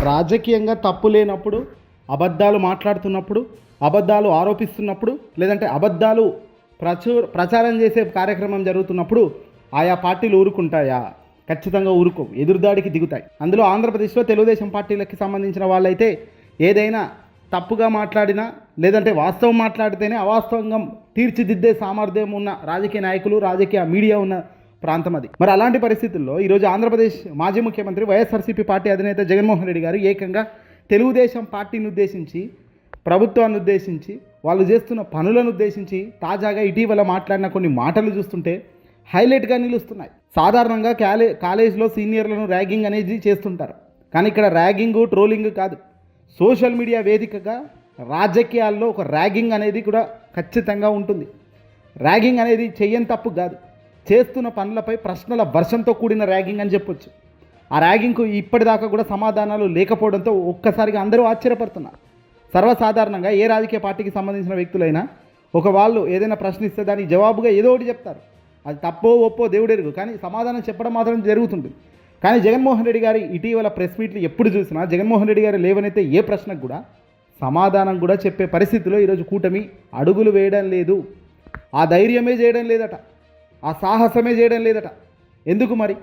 రాజకీయంగా తప్పు లేనప్పుడు, అబద్ధాలు మాట్లాడుతున్నప్పుడు, అబద్ధాలు ఆరోపిస్తున్నప్పుడు, లేదంటే అబద్ధాలు ప్రచారం చేసే కార్యక్రమం జరుగుతున్నప్పుడు ఆయా పార్టీలు ఊరుకుంటాయా? ఖచ్చితంగా ఊరుకోవు, ఎదురుదాడికి దిగుతాయి. అందులో ఆంధ్రప్రదేశ్లో తెలుగుదేశం పార్టీలకి సంబంధించిన వాళ్ళైతే ఏదైనా తప్పుగా మాట్లాడినా, లేదంటే వాస్తవం మాట్లాడితేనే అవాస్తవంగా తీర్చిదిద్దే సామర్థ్యం ఉన్న రాజకీయ నాయకులు, రాజకీయ మీడియా ఉన్న ప్రాంతం అది. మరి అలాంటి పరిస్థితుల్లో ఈరోజు ఆంధ్రప్రదేశ్ మాజీ ముఖ్యమంత్రి వైఎస్ఆర్సీపీ పార్టీ అధినేత జగన్మోహన్ రెడ్డి గారు ఏకంగా తెలుగుదేశం పార్టీని ఉద్దేశించి, ప్రభుత్వాన్ని ఉద్దేశించి, వాళ్ళు చేస్తున్న పనులను ఉద్దేశించి తాజాగా ఇటీవల మాట్లాడిన కొన్ని మాటలు చూస్తుంటే హైలైట్గా నిలుస్తున్నాయి. సాధారణంగా కాలేజ్లో సీనియర్లను ర్యాగింగ్ అనేది చేస్తుంటారు, కానీ ఇక్కడ ర్యాగింగ్, ట్రోలింగ్ కాదు, సోషల్ మీడియా వేదికగా రాజకీయాల్లో ఒక ర్యాగింగ్ అనేది కూడా ఖచ్చితంగా ఉంటుంది. ర్యాగింగ్ అనేది చెయ్యని తప్పు కాదు, చేస్తున్న పనులపై ప్రశ్నల వర్షంతో కూడిన ర్యాగింగ్ అని చెప్పొచ్చు. ఆ ర్యాగింగ్కు ఇప్పటిదాకా కూడా సమాధానాలు లేకపోవడంతో ఒక్కసారిగా అందరూ ఆశ్చర్యపడుతున్నారు. సర్వసాధారణంగా ఏ రాజకీయ పార్టీకి సంబంధించిన వ్యక్తులైనా వాళ్ళు ఏదైనా ప్రశ్నిస్తే దానికి జవాబుగా ఏదో ఒకటి చెప్తారు. అది తప్పో ఒప్పో దేవుడెరుగు, కానీ సమాధానం చెప్పడం మాత్రం జరుగుతుంది. కానీ జగన్మోహన్ రెడ్డి గారి ఇటీవల ప్రెస్ మీట్లు ఎప్పుడు చూసినా జగన్మోహన్ రెడ్డి గారు లేవనైతే ఏ ప్రశ్నకు కూడా సమాధానం కూడా చెప్పే పరిస్థితిలో ఈరోజు కూటమి అడుగులు వేయడం లేదు. ఆ ధైర్యమే చేయడం లేదట, ఆ సాహసమే చేయడం లేదట. ఎందుకు మరి?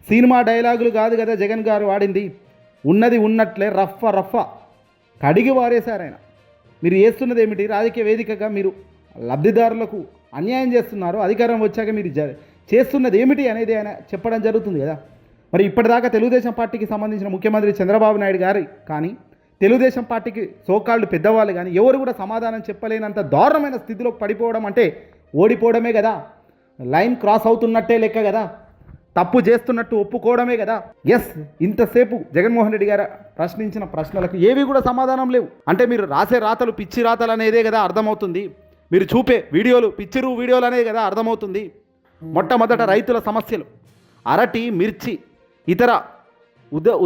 సినిమా డైలాగులు కాదు కదా జగన్ గారు వాడింది, ఉన్నది ఉన్నట్లే రఫ్ఫా కడిగి వారేశారు ఆయన. మీరు చేస్తున్నది ఏమిటి? రాజకీయ వేదికగా మీరు లబ్ధిదారులకు అన్యాయం చేస్తున్నారు, అధికారం వచ్చాక మీరు చేస్తున్నది ఏమిటి అనేది ఆయన చెప్పడం జరుగుతుంది కదా. మరి ఇప్పటిదాకా తెలుగుదేశం పార్టీకి సంబంధించిన ముఖ్యమంత్రి చంద్రబాబు నాయుడు గారు కానీ, తెలుగుదేశం పార్టీకి సోకాళ్ళు పెద్దవాళ్ళు కానీ ఎవరు కూడా సమాధానం చెప్పలేనంత దారుణమైన స్థితిలోకి పడిపోవడం అంటే ఓడిపోవడమే కదా, లైన్ క్రాస్ అవుతున్నట్టే లెక్క కదా, తప్పు చేస్తున్నట్టు ఒప్పుకోవడమే కదా. ఎస్, ఇంతసేపు జగన్మోహన్ రెడ్డి గారు ప్రశ్నించిన ప్రశ్నలకు ఏవి కూడా సమాధానం లేవు. అంటే మీరు రాసే రాతలు పిచ్చి రాతలు అనేదే కదా అర్థమవుతుంది, మీరు చూపే వీడియోలు పిచ్చిరు వీడియోలు అనేది కదా అర్థమవుతుంది. మొట్టమొదట రైతుల సమస్యలు, అరటి, మిర్చి, ఇతర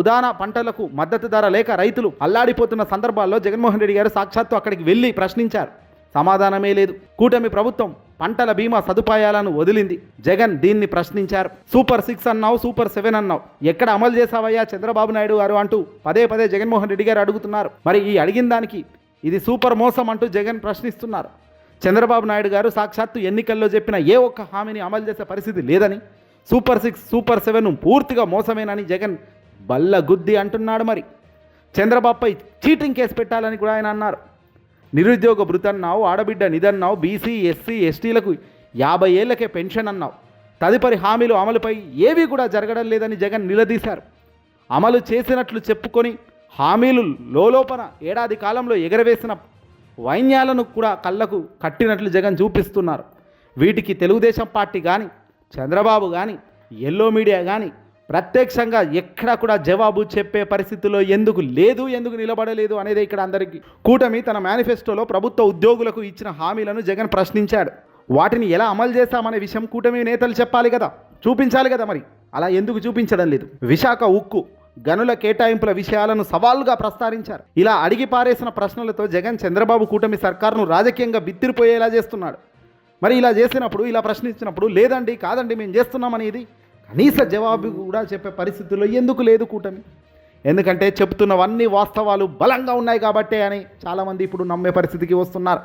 ఉదాన పంటలకు మద్దతు ధర లేక రైతులు అల్లాడిపోతున్న సందర్భాల్లో జగన్మోహన్ రెడ్డి గారు సాక్షాత్తు అక్కడికి వెళ్ళి ప్రశ్నించారు. సమాధానమే లేదు. కూటమి ప్రభుత్వం పంటల బీమా సదుపాయాలను వదిలింది, జగన్ దీన్ని ప్రశ్నించారు. సూపర్ 6 అన్నావు, సూపర్ 7 అన్నావు, ఎక్కడ అమలు చేసావయ్యా చంద్రబాబు నాయుడు గారు అంటూ పదే జగన్మోహన్ రెడ్డి గారు అడుగుతున్నారు. మరి ఈ అడిగిన దానికి ఇది సూపర్ మోసం అంటూ జగన్ ప్రశ్నిస్తున్నారు. చంద్రబాబు నాయుడు గారు సాక్షాత్తు ఎన్నికల్లో చెప్పిన ఏ ఒక్క హామీని అమలు చేసే పరిస్థితి లేదని, సూపర్ 6, సూపర్ 7 పూర్తిగా మోసమేనని జగన్ బల్ల గుద్ది అంటున్నాడు. మరి చంద్రబాబుపై చీటింగ్ కేసు పెట్టాలని కూడా ఆయన అన్నారు. నిరుద్యోగ భృతి అన్నావు, ఆడబిడ్డ నిధన్నావు, బీసీ, ఎస్సీ, ఎస్టీలకు 50 ఏళ్లకే పెన్షన్ అన్నావు. తదుపరి హామీలు అమలుపై ఏవి కూడా జరగడం లేదని జగన్ నిలదీశారు. అమలు చేసినట్లు చెప్పుకొని హామీలు లోపల ఏడాది కాలంలో ఎగరవేసిన వైన్యాలను కూడా కళ్ళకు కట్టినట్లు జగన్ చూపిస్తున్నారు. వీటికి తెలుగుదేశం పార్టీ కానీ, చంద్రబాబు కానీ, ఎల్లో మీడియా కానీ ప్రత్యక్షంగా ఎక్కడా కూడా జవాబు చెప్పే పరిస్థితిలో ఎందుకు నిలబడలేదు అనేది ఇక్కడ అందరికీ. కూటమి తన మేనిఫెస్టోలో ప్రభుత్వ ఉద్యోగులకు ఇచ్చిన హామీలను జగన్ ప్రశ్నించాడు. వాటిని ఎలా అమలు చేస్తామనే విషయం కూటమి నేతలు చెప్పాలి కదా, చూపించాలి కదా. మరి అలా ఎందుకు చూపించడం లేదు? విశాఖ ఉక్కు గనుల కేటాయింపుల విషయాలను సవాలుగా ప్రస్తావించారు. ఇలా అడిగి పారేసిన ప్రశ్నలతో జగన్ చంద్రబాబు కూటమి సర్కారును రాజకీయంగా బిత్తిరిపోయేలా చేస్తున్నాడు. మరి ఇలా చేసినప్పుడు, ఇలా ప్రశ్నించినప్పుడు లేదండి, కాదండి, మేము చేస్తున్నామనేది కనీస జవాబు కూడా చెప్పే పరిస్థితుల్లో ఎందుకు లేదు కూటమి? ఎందుకంటే చెప్తున్నవన్నీ వాస్తవాలు బలంగా ఉన్నాయి కాబట్టే అని చాలామంది ఇప్పుడు నమ్మే పరిస్థితికి వస్తున్నారు.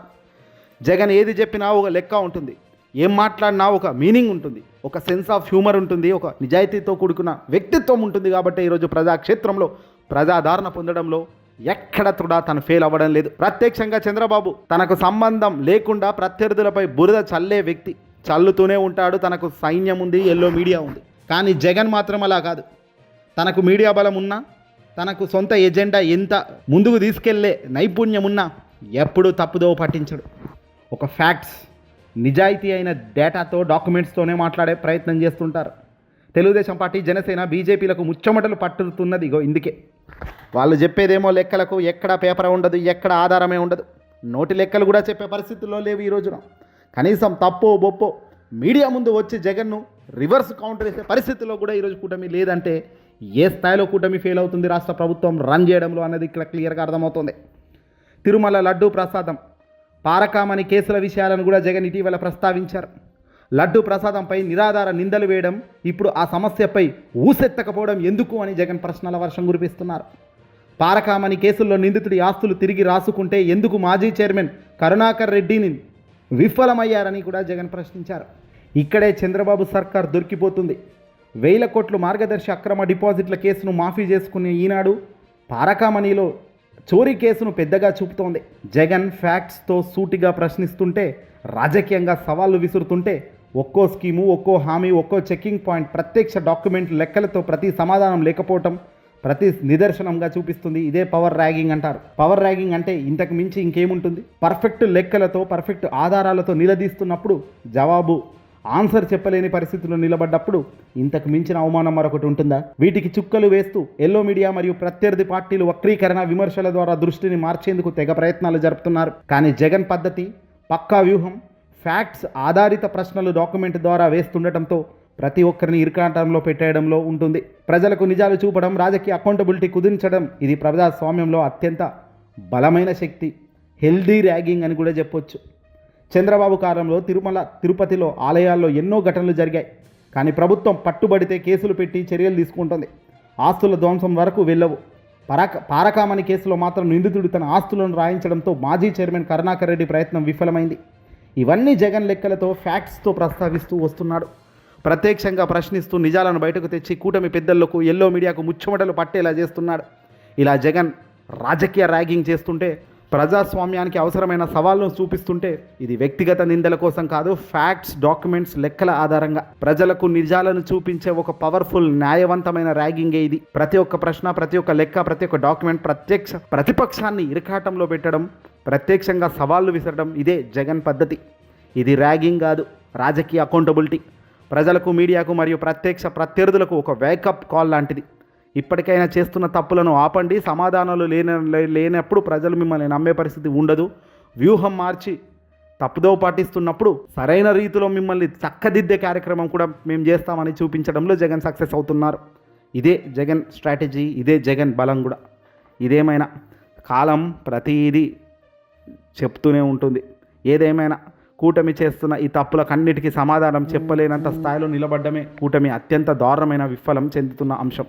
జగన్ ఏది చెప్పినా ఒక లెక్క ఉంటుంది, ఏం మాట్లాడినా ఒక మీనింగ్ ఉంటుంది, ఒక సెన్స్ ఆఫ్ హ్యూమర్ ఉంటుంది, ఒక నిజాయితీతో కూడుకున్న వ్యక్తిత్వం ఉంటుంది. కాబట్టి ఈరోజు ప్రజాక్షేత్రంలో ప్రజాదరణ పొందడంలో ఎక్కడ కూడా తను ఫెయిల్ అవ్వడం లేదు. ప్రత్యక్షంగా చంద్రబాబు తనకు సంబంధం లేకుండా ప్రత్యర్థులపై బురద చల్లే వ్యక్తి, చల్లుతూనే ఉంటాడు. తనకు సైన్యం ఉంది, ఎల్లో మీడియా ఉంది. కానీ జగన్ మాత్రం అలా కాదు. తనకు మీడియా బలం ఉన్నా, తనకు సొంత ఎజెండా ఎంత ముందుకు తీసుకెళ్లే నైపుణ్యం ఉన్నా ఎప్పుడూ తప్పుదోవ పట్టించడు. ఒక ఫ్యాక్ట్స్, నిజాయితీ అయిన డేటాతో, డాక్యుమెంట్స్తోనే మాట్లాడే ప్రయత్నం చేస్తుంటారు. తెలుగుదేశం పార్టీ, జనసేన, బీజేపీలకు ముచ్చమటలు పట్టుతున్నది ఇగో ఇందుకే. వాళ్ళు చెప్పేదేమో లెక్కలకు ఎక్కడ పేపర్ ఉండదు, ఎక్కడ ఆధారమే ఉండదు. నోటి లెక్కలు కూడా చెప్పే పరిస్థితుల్లో లేవు ఈ రోజున. కనీసం తప్పో బొప్పో మీడియా ముందు వచ్చి జగన్ను రివర్స్ కౌంటర్ చేసే పరిస్థితుల్లో కూడా ఈరోజు కూటమి లేదంటే ఏ స్థాయిలో కూటమి ఫెయిల్ అవుతుంది రాష్ట్ర ప్రభుత్వం రన్ చేయడంలో అన్నది ఇక్కడ క్లియర్గా అర్థమవుతుంది. తిరుమల లడ్డూ ప్రసాదం, పారకామణి కేసుల విషయాలను కూడా జగన్ ఇటీవల ప్రస్తావించారు. లడ్డూ ప్రసాదంపై నిరాధార నిందలు వేయడం, ఇప్పుడు ఆ సమస్యపై ఊసెత్తకపోవడం ఎందుకు అని జగన్ ప్రశ్నల వర్షం కురిపిస్తున్నారు. పారకామణి కేసుల్లో నిందితుడి ఆస్తులు తిరిగి రాసుకుంటే ఎందుకు మాజీ చైర్మన్ కరుణాకర్ రెడ్డిని విఫలమయ్యారని కూడా జగన్ ప్రశ్నించారు. ఇక్కడే చంద్రబాబు సర్కార్ దొరికిపోతుంది. 1000 కోట్ల మార్గదర్శి అక్రమ డిపాజిట్ల కేసును మాఫీ చేసుకునే ఈనాడు పారకామణిలో చోరీ కేసును పెద్దగా చూపుతోంది. జగన్ ఫ్యాక్ట్స్తో సూటిగా ప్రశ్నిస్తుంటే, రాజకీయంగా సవాళ్లు విసురుతుంటే, ఒక్కో స్కీము, ఒక్కో హామీ, ఒక్కో చెక్కింగ్ పాయింట్, ప్రత్యక్ష డాక్యుమెంట్ లెక్కలతో ప్రతి సమాధానం లేకపోవటం ప్రతి నిదర్శనంగా చూపిస్తుంది. ఇదే పవర్ ర్యాగింగ్ అంటారు. పవర్ ర్యాగింగ్ అంటే ఇంతకు మించి ఇంకేముంటుంది? పర్ఫెక్ట్ లెక్కలతో, పర్ఫెక్ట్ ఆధారాలతో నిలదీస్తున్నప్పుడు జవాబు ఆన్సర్ చెప్పలేని పరిస్థితుల్లో నిలబడ్డప్పుడు ఇంతకు మించిన అవమానం మరొకటి ఉంటుందా? వీటికి చుక్కలు వేస్తూ ఎల్లో మీడియా మరియు ప్రత్యర్థి పార్టీలు వక్రీకరణ, విమర్శల ద్వారా దృష్టిని మార్చేందుకు తెగ ప్రయత్నాలు జరుపుతున్నారు. కానీ జగన్ పద్ధతి, పక్కా వ్యూహం, ఫ్యాక్ట్స్ ఆధారిత ప్రశ్నలు డాక్యుమెంట్ ద్వారా వేస్తుండటంతో ప్రతి ఒక్కరిని ఇరుకాటంలో పెట్టేయడంలో ఉంటుంది. ప్రజలకు నిజాలు చూపడం, రాజకీయ అకౌంటబిలిటీ కుదించడం, ఇది ప్రజాస్వామ్యంలో అత్యంత బలమైన శక్తి. హెల్దీ ర్యాగింగ్ అని కూడా చెప్పొచ్చు. చంద్రబాబు కాలంలో తిరుమల, తిరుపతిలో ఆలయాల్లో ఎన్నో ఘటనలు జరిగాయి. కానీ ప్రభుత్వం పట్టుబడితే కేసులు పెట్టి చర్యలు తీసుకుంటుంది. ఆస్తుల ధ్వంసం వరకు వెళ్ళవు. పారకామణి కేసులో మాత్రం నిందితుడు తన ఆస్తులను రాయించడంతో మాజీ చైర్మన్ కరుణాకర్ రెడ్డి ప్రయత్నం విఫలమైంది. ఇవన్నీ జగన్ లెక్కలతో, ఫ్యాక్ట్స్తో ప్రస్తావిస్తూ వస్తున్నాడు. ప్రత్యక్షంగా ప్రశ్నిస్తూ నిజాలను బయటకు తెచ్చి కూటమి పెద్దలకు, ఎల్లో మీడియాకు ముచ్చుమటలు పట్టేలా చేస్తున్నాడు. ఇలా జగన్ రాజకీయ ర్యాగింగ్ చేస్తుంటే, ప్రజాస్వామ్యానికి అవసరమైన సవాళ్ళను చూపిస్తుంటే, ఇది వ్యక్తిగత నిందల కోసం కాదు, ఫ్యాక్ట్స్, డాక్యుమెంట్స్, లెక్కల ఆధారంగా ప్రజలకు నిజాలను చూపించే ఒక పవర్ఫుల్, న్యాయవంతమైన ర్యాగింగే ఇది. ప్రతి ఒక్క ప్రశ్న, ప్రతి ఒక్క లెక్క, ప్రతి ఒక్క డాక్యుమెంట్ ప్రతిపక్షాన్ని ఇరకాటంలో పెట్టడం, ప్రత్యక్షంగా సవాళ్లు విసరడం, ఇదే జగన్ పద్ధతి. ఇది ర్యాగింగ్ కాదు, రాజకీయ అకౌంటబిలిటీ. ప్రజలకు, మీడియాకు మరియు ప్రత్యర్థులకు ఒక వేకప్ కాల్ లాంటిది. ఇప్పటికైనా చేస్తున్న తప్పులను ఆపండి. సమాధానాలు లేనప్పుడు ప్రజలు మిమ్మల్ని నమ్మే పరిస్థితి ఉండదు. వ్యూహం మార్చి తప్పుదో పాటిస్తున్నప్పుడు సరైన రీతిలో మిమ్మల్ని చక్కదిద్దే కార్యక్రమం కూడా మేము చేస్తామని చూపించడంలో జగన్ సక్సెస్ అవుతున్నారు. ఇదే జగన్ స్ట్రాటజీ, ఇదే జగన్ బలం కూడా. ఇదేమైనా కాలం ప్రతిదీ చెప్తూనే ఉంటుంది. ఏదేమైనా కూటమి చేస్తున్న ఈ తప్పులకన్నిటికీ సమాధానం చెప్పలేనంత స్థాయిలో నిలబడ్డమే కూటమి అత్యంత దారుణమైన విఫలం చెందుతున్న అంశం.